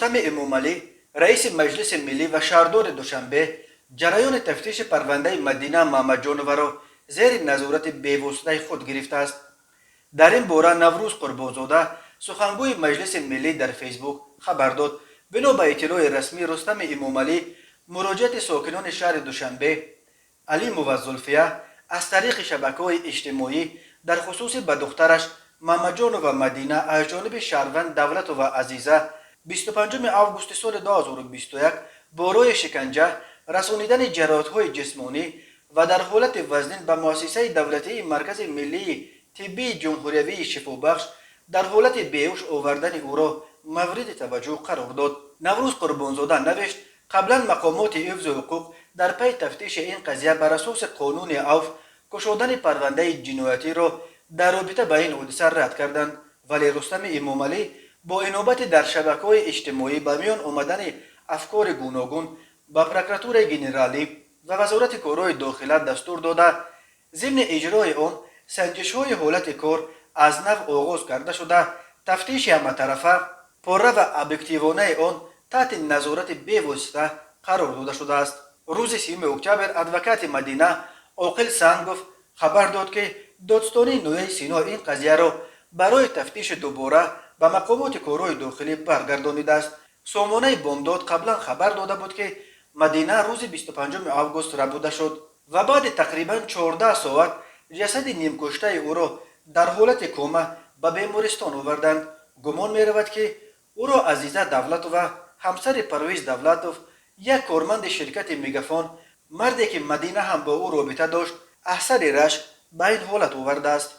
رستم اموملی رئیس مجلس ملی و شهردار دوشنبه جریان تفتیش پرونده مدینه محمد جانور را زیر نظارت بی‌واسطه خود گرفته است. در این باره نوروز قربانزاده سخنگوی مجلس ملی در فیسبوک خبر داد بنا به اطلاع رسمی رستم اموملی مراجعت ساکنان شهر دوشنبه علی موظفیه از طریق شبکه‌های اجتماعی در خصوص به دخترش محمد جان و مدینه از جانب شهروند دولت و عزیزه 25 آگوست سال 2021 برای شکنجه رسانیدن جراحت‌های جسمانی و در حالت وزنین به مؤسسه دولتی مرکز ملی طبی جمهوری شفابخش در حالت بیهوش آوردن او را مورد توجه قرار داد. نوروز قربانزاده نوشت قبلا مقامات حفظ حقوق در پی تفتیش این قضیه بر اساس قانون عفو گشودن پرونده جنایتی را در رابطه با این حادثه رد کردند، ولی رستم اموملی با انابت در شبکه‌های اجتماعی به میان آمدن افکار گوناگون با پروکراتور ژنرالی و وزارت کارهای داخله دستور داده ضمن اجرای آن سنجش‌های حالت کار از نو آغاز کرده شده تفتیش همه‌طرفه پاره و ابجکتیوانه آن تحت نظارت بی‌واسطه قرار داده شده است. روز 3 اکتبر ادوکات مدینه عاقل سنگوف خبر داد که دادستانی نویه سینا این قضیه را برای تفتیش دوباره به مقامات کارهای داخلی برگردانیده است. سامانه بامداد قبلا خبر داده بود که مدینه روز 25 آگوست ربوده شد و بعد تقریبا 14 ساعت جسد نیمکشته او را در حالت کما به بیمارستان آوردند. گمان می رود که او را عزیزه دولت و همسر پرویز دولتوف یک کارمند شرکت میگافون مردی که مدینه هم با او رابطه داشت اثر رشک به این حالت آورده است.